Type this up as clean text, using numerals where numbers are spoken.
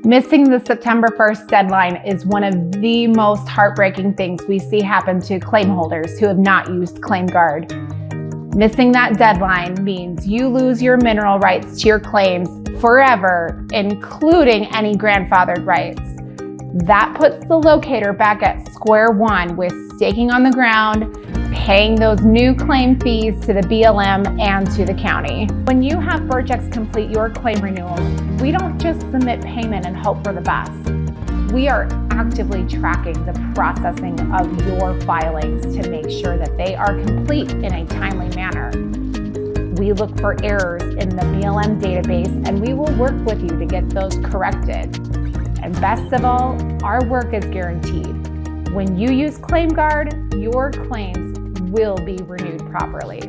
Missing the September 1st deadline is one of the most heartbreaking things we see happen to claim holders who have not used ClaimGuard. Missing that deadline means you lose your mineral rights to your claims forever, including any grandfathered rights. That puts the locator back at square one with staking on the ground, paying those new claim fees to the BLM and to the county. When you have Vertex complete your claim renewals, we don't just submit payment and hope for the best. We are actively tracking the processing of your filings to make sure that they are complete in a timely manner. We look for errors in the BLM database and we will work with you to get those corrected. And best of all, our work is guaranteed. When you use ClaimGuard, your claims will be renewed properly.